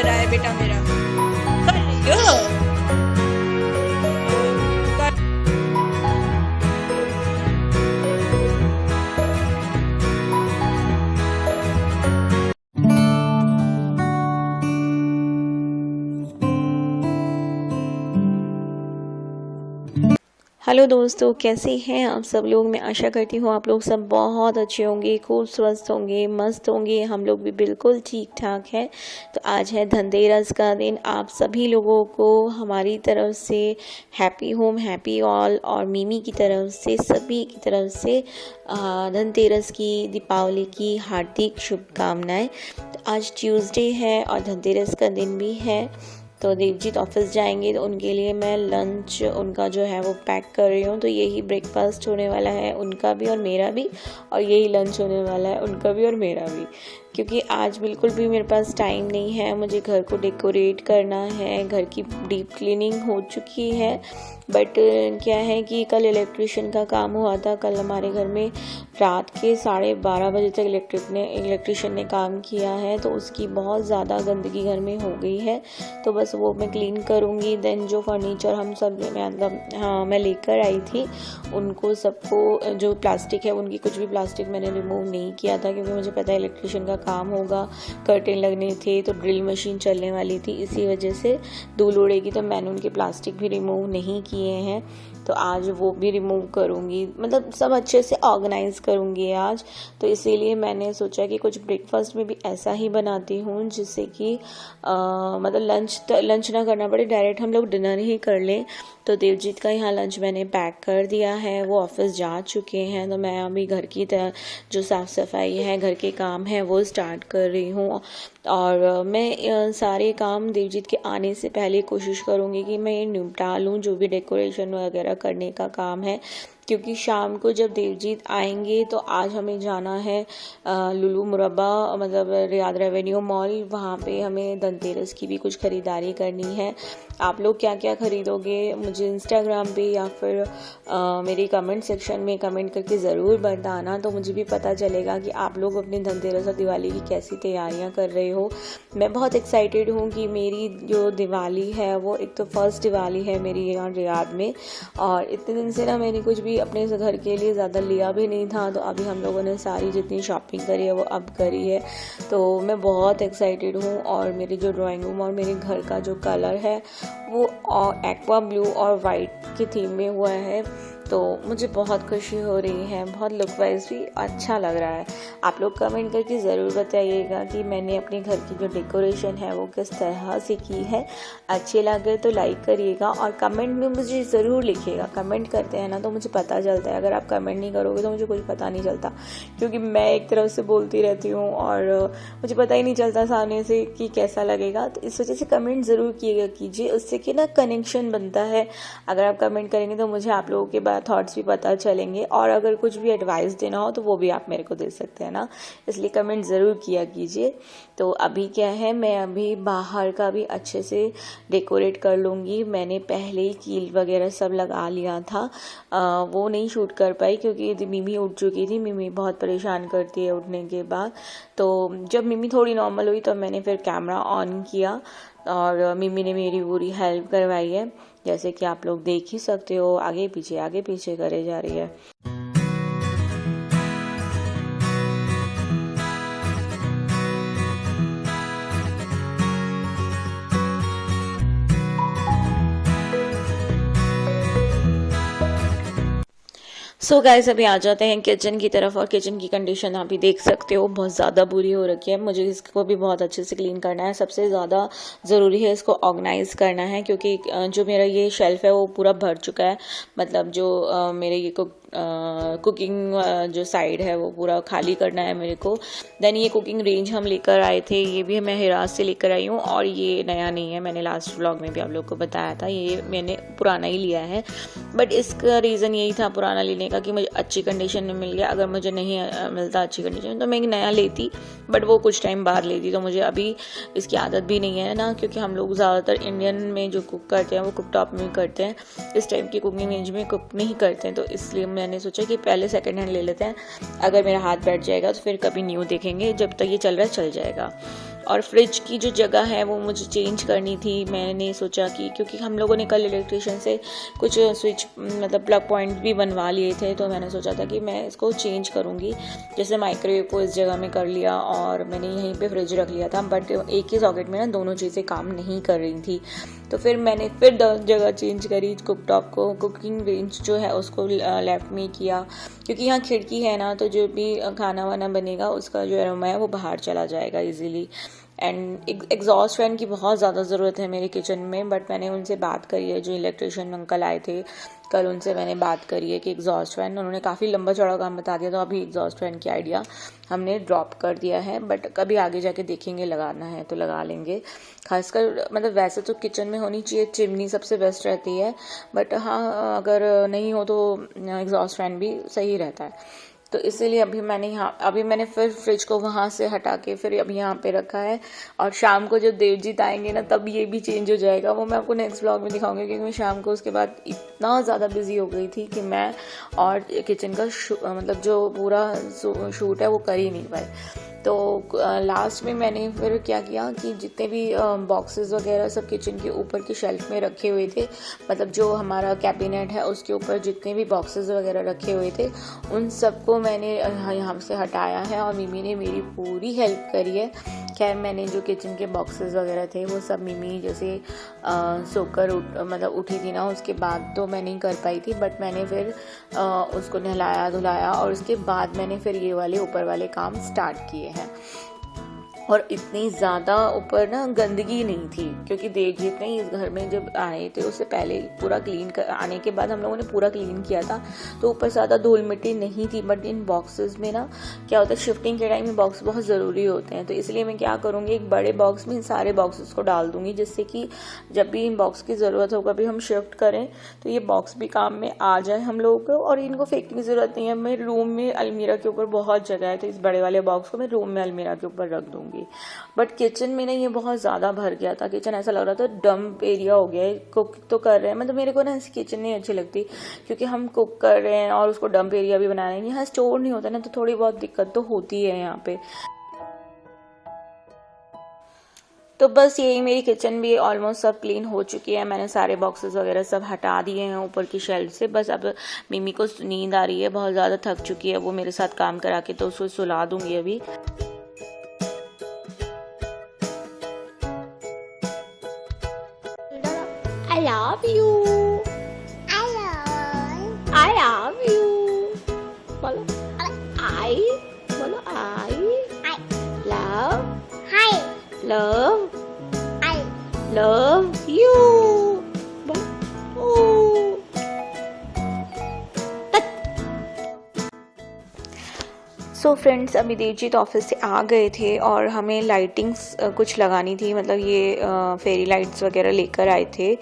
कर रहा है बेटा मेरा? कर रही हो? हेलो दोस्तों, कैसे हैं आप सब लोग। मैं आशा करती हूँ आप लोग सब बहुत अच्छे होंगे, खूब स्वस्थ होंगे, मस्त होंगे। हम लोग भी बिल्कुल ठीक ठाक हैं। तो आज है धनतेरस का दिन। आप सभी लोगों को हमारी तरफ से हैप्पी होम, हैप्पी ऑल, और मिमी की तरफ से, सभी की तरफ से धनतेरस की, दीपावली की हार्दिक शुभकामनाएं। तो आज ट्यूसडे है और धनतेरस का दिन भी है। तो देवजीत ऑफिस जाएंगे तो उनके लिए मैं लंच उनका जो है वो पैक कर रही हूँ। तो यही ब्रेकफास्ट होने वाला है उनका भी और मेरा भी, और यही लंच होने वाला है उनका भी और मेरा भी, क्योंकि आज बिल्कुल भी मेरे पास टाइम नहीं है। मुझे घर को डेकोरेट करना है, घर की डीप क्लीनिंग हो चुकी है, बट क्या है कि कल इलेक्ट्रिशियन का काम हुआ था। कल हमारे घर में रात के 12:30 बजे तक इलेक्ट्रिशियन ने काम किया है, तो उसकी बहुत ज़्यादा गंदगी घर में हो गई है। तो बस वो मैं क्लीन करूँगी। देन जो फर्नीचर हम सब मैं लेकर आई थी, उनको सबको जो प्लास्टिक है, उनकी कुछ भी प्लास्टिक मैंने रिमूव नहीं किया था, क्योंकि मुझे पता है इलेक्ट्रिशियन का काम होगा, कर्टेन लगने थे, तो ड्रिल मशीन चलने वाली थी, इसी वजह से धूल उड़ेगी। तो मैंने उनके प्लास्टिक भी रिमूव नहीं किए हैं, तो आज वो भी रिमूव करूँगी। मतलब सब अच्छे से ऑर्गेनाइज करूँगी आज। तो इसीलिए मैंने सोचा कि कुछ ब्रेकफास्ट में भी ऐसा ही बनाती हूँ, जिससे कि मतलब लंच ना करना पड़े, डायरेक्ट हम लोग डिनर ही कर लें। तो देवजीत का यहाँ लंच मैंने पैक कर दिया है, वो ऑफिस जा चुके हैं। तो मैं अभी घर की जो साफ़ सफाई है, घर के काम है, वो स्टार्ट कर रही हूँ। और मैं सारे काम देवजीत के आने से पहले कोशिश करूँगी कि मैं निपटा लूँ, जो भी डेकोरेशन वगैरह करने का काम है, क्योंकि शाम को जब देवजीत आएंगे तो आज हमें जाना है लुलु मुरब्बा, मतलब रियाद रेवेन्यू मॉल। वहाँ पे हमें धनतेरस की भी कुछ ख़रीदारी करनी है। आप लोग क्या क्या ख़रीदोगे मुझे इंस्टाग्राम पे या फिर मेरे कमेंट सेक्शन में कमेंट करके ज़रूर बताना, तो मुझे भी पता चलेगा कि आप लोग अपने धनतेरस और दिवाली की कैसी तैयारियां कर रहे हो। मैं बहुत एक्साइटेड हूँ कि मेरी जो दिवाली है वो एक तो फर्स्ट दिवाली है मेरी यहाँ रियाद में, और इतने दिन से ना मैंने कुछ भी अपने घर के लिए ज़्यादा लिया भी नहीं था। तो अभी हम लोगों ने सारी जितनी शॉपिंग करी है वो अब करी है। तो मैं बहुत एक्साइटेड हूँ। और मेरी जो ड्राइंग रूम और मेरे घर का जो कलर है वो एक्वा ब्लू और वाइट की थीम में हुआ है, तो मुझे बहुत खुशी हो रही है। बहुत लुक वाइज भी अच्छा लग रहा है। आप लोग कमेंट करके ज़रूर बताइएगा कि मैंने अपने घर की जो डेकोरेशन है वो किस तरह से की है। अच्छे लगे तो लाइक करिएगा और कमेंट में मुझे ज़रूर लिखिएगा। कमेंट करते हैं ना तो मुझे पता चलता है, अगर आप कमेंट नहीं करोगे तो मुझे कुछ पता नहीं चलता, क्योंकि मैं एक तरफ से बोलती रहती हूँ और मुझे पता ही नहीं चलता सामने से कि कैसा लगेगा। तो इस वजह से कमेंट ज़रूर कीजिए, उससे कि ना कनेक्शन बनता है। अगर आप कमेंट करेंगे तो मुझे आप लोगों के थॉट्स भी पता चलेंगे, और अगर कुछ भी एडवाइस देना हो तो वो भी आप मेरे को दे सकते हैं ना, इसलिए कमेंट ज़रूर किया कीजिए। तो अभी क्या है, मैं अभी बाहर का भी अच्छे से डेकोरेट कर लूँगी। मैंने पहले ही कील वगैरह सब लगा लिया था, वो नहीं शूट कर पाई क्योंकि मिमी उठ चुकी थी। मिमी बहुत परेशान करती है उठने के बाद। तो जब मिमी थोड़ी नॉर्मल हुई तो मैंने फिर कैमरा ऑन किया और मिमी ने मेरी पूरी हेल्प करवाई है, जैसे कि आप लोग देख ही सकते हो, आगे पीछे करे जा रही है। सो गाइस, अभी आ जाते हैं किचन की तरफ। और किचन की कंडीशन आप भी देख सकते हो, बहुत ज़्यादा बुरी हो रखी है। मुझे इसको भी बहुत अच्छे से क्लीन करना है। सबसे ज़्यादा ज़रूरी है इसको ऑर्गेनाइज करना है, क्योंकि जो मेरा ये शेल्फ है वो पूरा भर चुका है। मतलब जो मेरे ये कुकिंग जो साइड है वो पूरा खाली करना है मेरे को। देन ये कुकिंग रेंज हम लेकर आए थे, ये भी मैं हिराज से लेकर आई हूँ, और ये नया नहीं है, मैंने लास्ट व्लॉग में भी आप लोग को बताया था, ये मैंने पुराना ही लिया है। बट इसका रीज़न यही था पुराना लेने का कि मुझे अच्छी कंडीशन में मिल गया। अगर मुझे नहीं मिलता अच्छी कंडीशन में तो मैं एक नया लेती, बट वो कुछ टाइम बाद लेती। तो मुझे अभी इसकी आदत भी नहीं है ना, क्योंकि हम लोग ज़्यादातर इंडियन में जो कुक करते हैं वो कुक टॉप में करते हैं, इस टाइप की कुकिंग रेंज में कुक नहीं करते हैं। तो इसलिए मैंने सोचा कि पहले सेकंड हैंड ले लेते हैं। अगर मेरा हाथ बैठ जाएगा तो फिर कभी न्यू देखेंगे, जब तक ये चल रहा है चल जाएगा। और फ्रिज की जो जगह है वो मुझे चेंज करनी थी। मैंने सोचा कि क्योंकि हम लोगों ने कल इलेक्ट्रिशियन से कुछ स्विच मतलब प्लग पॉइंट भी बनवा लिए थे, तो मैंने सोचा था कि मैं इसको चेंज करूँगी। जैसे माइक्रोवेव को इस जगह में कर लिया और मैंने यहीं पे फ्रिज रख लिया था, बट एक ही सॉकेट में ना दोनों चीज़ें काम नहीं कर रही थी। तो फिर मैंने फिर जगह चेंज करी, कुकटॉप को कुकिंग रेंज जो है उसको लेफ्ट में किया, क्योंकि यहाँ खिड़की है ना, तो जो भी खाना वाना बनेगा उसका जो एरोमा है वो बाहर चला जाएगा इजीली। एंड एग्जॉस्ट फैन की बहुत ज़्यादा ज़रूरत है मेरे किचन में, बट मैंने उनसे बात करी है, जो इलेक्ट्रिशियन अंकल आए थे कल, उनसे मैंने बात करी है कि एग्जॉस्ट फैन, उन्होंने काफ़ी लंबा चौड़ा काम बता दिया, तो अभी एग्जॉस्ट फैन की आइडिया हमने ड्रॉप कर दिया है। बट कभी आगे जाके देखेंगे, लगाना है तो लगा लेंगे। खासकर मतलब वैसे तो किचन में होनी चाहिए चिमनी, सबसे बेस्ट रहती है, बट हाँ अगर नहीं हो तो एग्जॉस्ट फैन भी सही रहता है। तो इसीलिए अभी मैंने फिर फ्रिज को वहाँ से हटा के फिर अभी यहाँ पे रखा है। और शाम को जब देवजीत आएंगे ना तब ये भी चेंज हो जाएगा, वो मैं आपको नेक्स्ट व्लॉग में दिखाऊंगी, क्योंकि मैं शाम को उसके बाद इतना ज़्यादा बिजी हो गई थी कि मैं और किचन का मतलब जो पूरा शूट है वो कर ही नहीं पाई। तो लास्ट में मैंने फिर क्या किया कि जितने भी बॉक्सेस वगैरह सब किचन के ऊपर की शेल्फ में रखे हुए थे, मतलब जो हमारा कैबिनेट है उसके ऊपर जितने भी बॉक्सेस वगैरह रखे हुए थे उन सबको मैंने यहाँ से हटाया है, और मिमी ने मेरी पूरी हेल्प करी है। खैर मैंने जो किचन के बॉक्सेस वगैरह थे वो सब मिमी जैसे सोकर मतलब उठी थी ना, उसके बाद तो मैं नहीं कर पाई थी, बट मैंने फिर उसको नहलाया धुलाया और उसके बाद मैंने फिर ये वाले ऊपर वाले काम स्टार्ट किए हैं। और इतनी ज़्यादा ऊपर ना गंदगी नहीं थी, क्योंकि देवजीत ने इस घर में जब आए थे उससे पहले पूरा आने के बाद हम लोगों ने पूरा क्लीन किया था, तो ऊपर ज़्यादा धूल मिट्टी नहीं थी। बट इन बॉक्सेस में ना क्या होता है, शिफ्टिंग के टाइम में बॉक्स बहुत ज़रूरी होते हैं, तो इसलिए मैं क्या करूँगी, एक बड़े बॉक्स में इन सारे बॉक्सेस को डाल दूँगी, जिससे कि जब भी इन बॉक्स की ज़रूरत हो, कभी हम शिफ्ट करें तो ये बॉक्स भी काम में आ जाए हम लोगों को, और इनको फेंकने की ज़रूरत नहीं है। मैं रूम में अलमीरा के ऊपर बहुत जगह है, तो इस बड़े वाले बॉक्स को मैं रूम में अलमीरा के ऊपर रख दूँगी। बट किचन में ना ये बहुत ज़्यादा भर गया था, किचन ऐसा लग रहा था डंप एरिया हो गया है। कुक तो कर रहे हैं, मतलब मेरे को ना ऐसी किचन नहीं अच्छी लगती, क्योंकि हम कुक कर रहे हैं और उसको डंप एरिया भी बना रहे हैं। यहाँ स्टोर नहीं होता ना, तो थोड़ी बहुत दिक्कत तो होती है यहाँ पे। तो बस यही, मेरी किचन भी ऑलमोस्ट सब क्लीन हो चुकी है। मैंने सारे बॉक्सेस वगैरह सब हटा दिए हैं ऊपर की शेल्फ से। बस अब मिमी को नींद आ रही है, बहुत ज़्यादा थक चुकी है वो मेरे साथ काम करा के, तो उसको सुला दूंगी अभी। I love you. I love you. बोलो I. बोलो I. Love. Love you. बोलो oh. सो फ्रेंड्स, अभी देवजीत ऑफिस से आ गए थे और हमें लाइटिंग्स कुछ लगानी थी, मतलब ये फेरी लाइट्स वगैरह लेकर आए थे,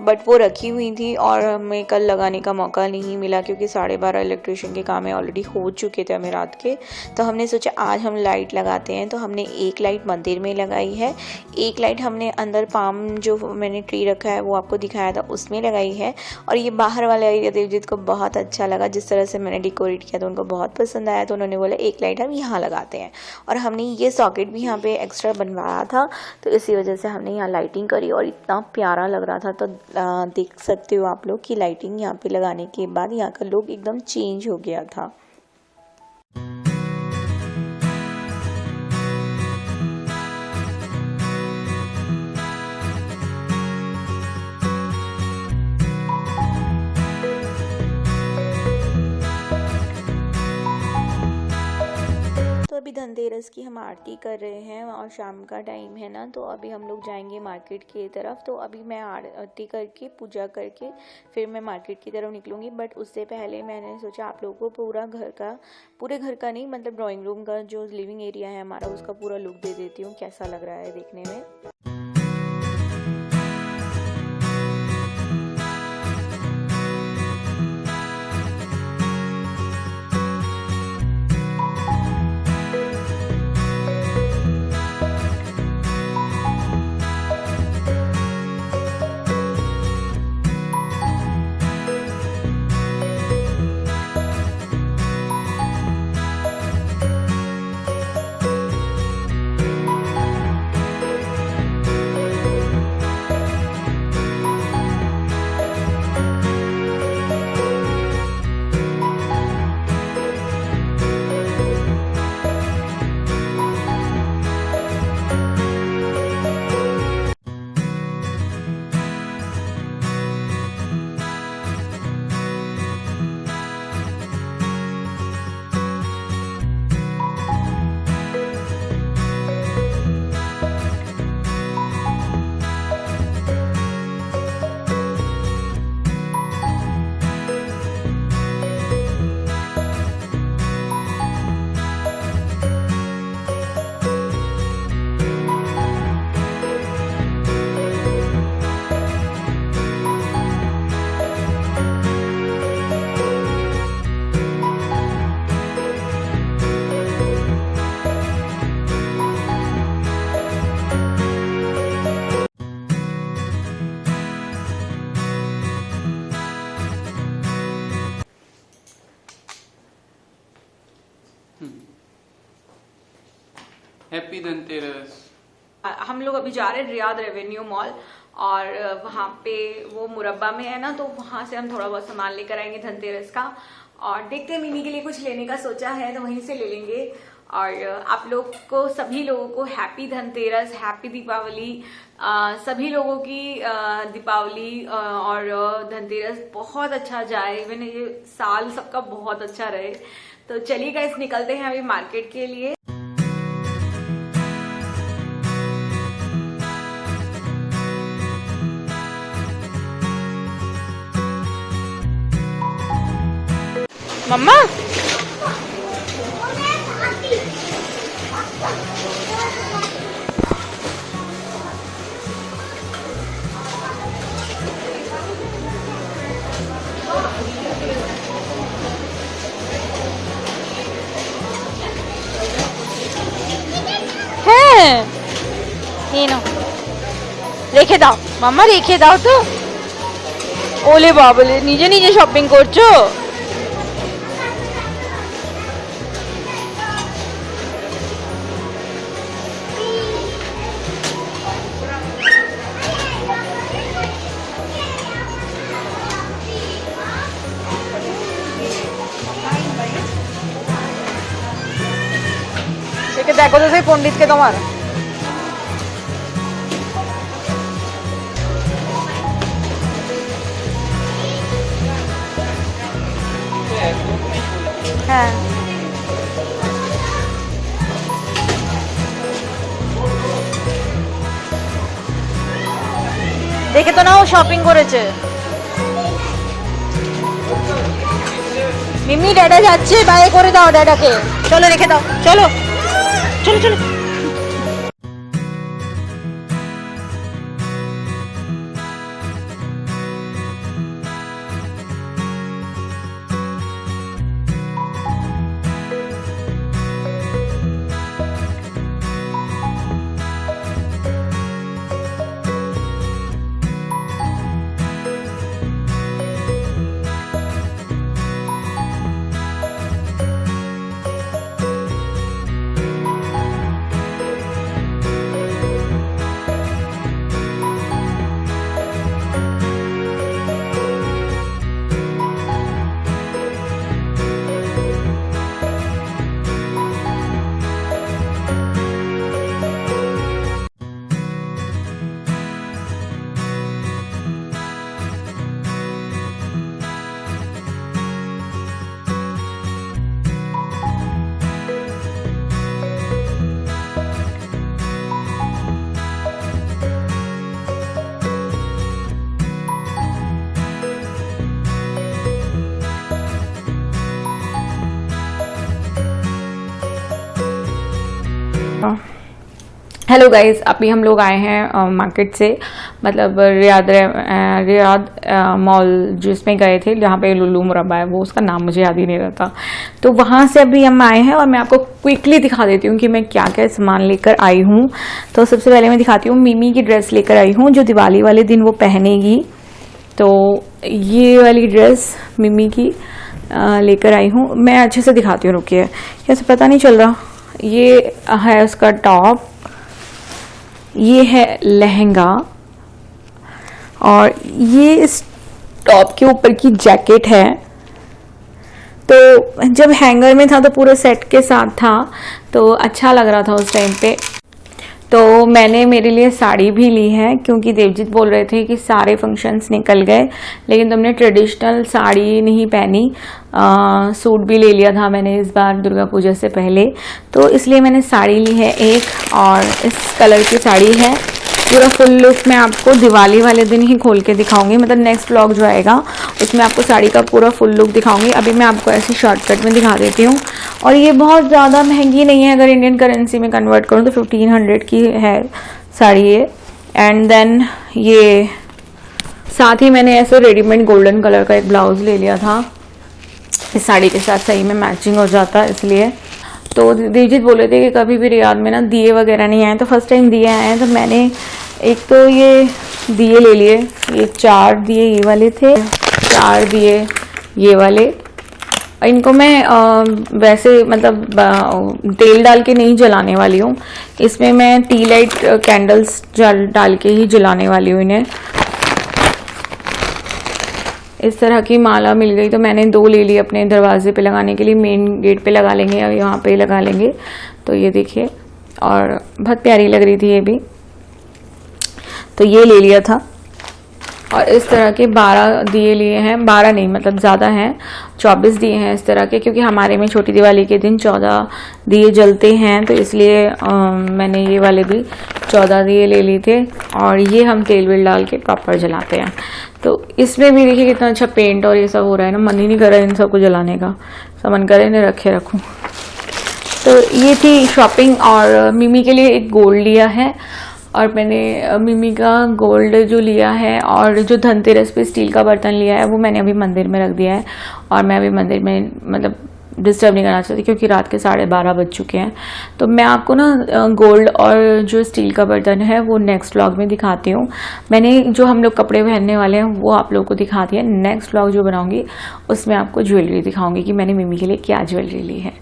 बट वो रखी हुई थी और हमें कल लगाने का मौका नहीं मिला, क्योंकि 12:30 इलेक्ट्रिशियन के काम ऑलरेडी हो चुके थे हमें रात के। तो हमने सोचा आज हम लाइट लगाते हैं, तो हमने एक लाइट मंदिर में लगाई है, एक लाइट हमने अंदर पाम जो मैंने ट्री रखा है वो आपको दिखाया था उसमें लगाई है, और ये बाहर वाला एरिया देवजीत को बहुत अच्छा लगा, जिस तरह से मैंने डेकोरेट किया तो उनको बहुत पसंद आया, तो उन्होंने बोला एक लाइट हम यहाँ लगाते हैं। और हमने ये सॉकेट भी यहाँ पे एक्स्ट्रा बनवाया था, तो इसी वजह से हमने यहाँ लाइटिंग करी और इतना प्यारा लग रहा था। तो देख सकते हो आप लोग कि लाइटिंग यहाँ पे लगाने के बाद यहाँ का लुक एकदम चेंज हो गया था। अभी धनतेरस की हम आरती कर रहे हैं और शाम का टाइम है ना, तो अभी हम लोग जाएंगे मार्केट की तरफ। तो अभी मैं आरती करके पूजा करके फिर मैं मार्केट की तरफ निकलूंगी, बट उससे पहले मैंने सोचा आप लोगों को पूरे घर का नहीं, मतलब ड्राइंग रूम का जो लिविंग एरिया है हमारा उसका पूरा लुक दे देती हूँ, कैसा लग रहा है देखने में। हम लोग अभी जा रहे हैं रियाद रेवेन्यू मॉल और वहाँ पे वो मुरब्बा में है ना, तो वहाँ से हम थोड़ा बहुत सामान लेकर आएंगे धनतेरस का। और देखते हैं, मिमी के लिए कुछ लेने का सोचा है तो वहीं से ले लेंगे। और आप लोग को, सभी लोगों को हैप्पी धनतेरस, हैप्पी दीपावली। सभी लोगों की दीपावली और धनतेरस बहुत अच्छा जाए, इवन ये साल सबका बहुत अच्छा रहे। तो चलिए गाइस, निकलते हैं अभी मार्केट के लिए। मम्मा है ये नो, रेखे दाओ मामा, रेखे दाओ तो। ओले बाबले, निजे निजे शॉपिंग करछो। देखो तो सही पंडित के तुम्हार हाँ देखे तो ना वो शॉपिंग করেছে। मिमी डैडा যাচ্ছে, बाय করে দাও ড্যাডাকে। চলো রেখে দাও, চলো चलो चलो। हेलो गाइस, अभी हम लोग आए हैं मार्केट से, मतलब रियाद मॉल जिसमें गए थे, जहाँ पे लुल्लू मुरब्बा है, वो उसका नाम मुझे याद ही नहीं रहता। तो वहाँ से अभी हम आए हैं और मैं आपको क्विकली दिखा देती हूँ कि मैं क्या क्या सामान लेकर आई हूँ। तो सबसे पहले मैं दिखाती हूँ, मिमी की ड्रेस लेकर आई हूँ जो दिवाली वाले दिन वो पहनेगी। तो ये वाली ड्रेस मिमी की लेकर आई हूँ। मैं अच्छे से दिखाती हूँ, रुकिए, कैसे पता नहीं चल रहा। ये है उसका टॉप, ये है लहंगा और ये इस टॉप के ऊपर की जैकेट है। तो जब हैंगर में था तो पूरे सेट के साथ था, तो अच्छा लग रहा था उस टाइम पे। तो मैंने मेरे लिए साड़ी भी ली है क्योंकि देवजीत बोल रहे थे कि सारे फंक्शंस निकल गए लेकिन तुमने ट्रेडिशनल साड़ी नहीं पहनी। सूट भी ले लिया था मैंने इस बार दुर्गा पूजा से पहले, तो इसलिए मैंने साड़ी ली है एक, और इस कलर की साड़ी है। पूरा फुल लुक मैं आपको दिवाली वाले दिन ही खोल के दिखाऊंगी, मतलब नेक्स्ट व्लॉग जो आएगा उसमें आपको साड़ी का पूरा फुल लुक दिखाऊंगी। अभी मैं आपको ऐसे शॉर्टकट में दिखा देती हूँ। और ये बहुत ज़्यादा महंगी नहीं है, अगर इंडियन करेंसी में कन्वर्ट करूँ तो 1500 की है साड़ी ये। एंड देन ये साथ ही मैंने ऐसे रेडीमेड गोल्डन कलर का एक ब्लाउज ले लिया था, इस साड़ी के साथ सही में मैचिंग हो जाता है इसलिए। तो देवजीत बोले थे कि कभी भी रियाद में ना दिए वगैरह नहीं आए, तो फर्स्ट टाइम दिए आए हैं, तो मैंने एक तो ये दिए ले लिए। ये 4 दिए ये वाले थे, 4 दिए ये वाले, इनको मैं वैसे मतलब तेल डाल के नहीं जलाने वाली हूँ, इसमें मैं टी लाइट कैंडल्स डाल के ही जलाने वाली हूँ इन्हें। इस तरह की माला मिल गई तो मैंने 2 ले ली अपने दरवाजे पे लगाने के लिए, मेन गेट पे लगा लेंगे या यहाँ पे लगा लेंगे। तो ये देखिए, और बहुत प्यारी लग रही थी ये भी, तो ये ले लिया था। और इस तरह के 12 दिए लिए हैं, 12 नहीं मतलब ज़्यादा हैं, 24 दिए हैं इस तरह के, क्योंकि हमारे में छोटी दिवाली के दिन 14 दिए जलते हैं, तो इसलिए मैंने ये वाले भी 14 दिए ले लिए थे। और ये हम तेल वेल डाल के प्रॉपर जलाते हैं। तो इसमें भी देखिए कितना अच्छा पेंट और ये सब हो रहा है ना, मन ही नहीं कर रहा है इन सबको जलाने का, सब मन करे इन्हें रखे रखूँ। तो ये थी शॉपिंग। और मिमी के लिए एक गोल्ड लिया है, और मैंने मिमी का गोल्ड जो लिया है और जो धनतेरस पे स्टील का बर्तन लिया है वो मैंने अभी मंदिर में रख दिया है। और मैं अभी मंदिर में मतलब डिस्टर्ब नहीं करना चाहती क्योंकि रात के 12:30 बज चुके हैं। तो मैं आपको ना गोल्ड और जो स्टील का बर्तन है वो नेक्स्ट व्लॉग में दिखाती हूँ। मैंने जो हम लोग कपड़े पहनने वाले हैं वो आप लोगों को दिखा दिया। नेक्स्ट व्लॉग जो बनाऊंगी उसमें आपको ज्वेलरी दिखाऊंगी कि मैंने मिमी के लिए क्या ज्वेलरी ली है।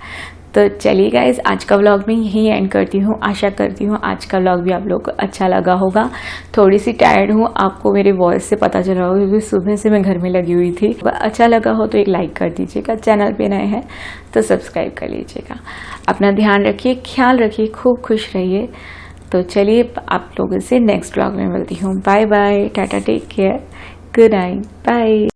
तो चलिए गाइज, आज का व्लॉग मैं यहीं एंड करती हूँ। आशा करती हूँ आज का व्लॉग भी आप लोगों को अच्छा लगा होगा। थोड़ी सी टायर्ड हूँ, आपको मेरे वॉइस से पता चल रहा होगा क्योंकि सुबह से मैं घर में लगी हुई थी। अच्छा लगा हो तो एक लाइक कर दीजिएगा, चैनल पे नए हैं तो सब्सक्राइब कर लीजिएगा। अपना ध्यान रखिए, ख्याल रखिए, खूब खुश रहिए। तो चलिए आप लोगों से नेक्स्ट व्लॉग में मिलती हूँ। Bye bye, tata, take care, good night, bye.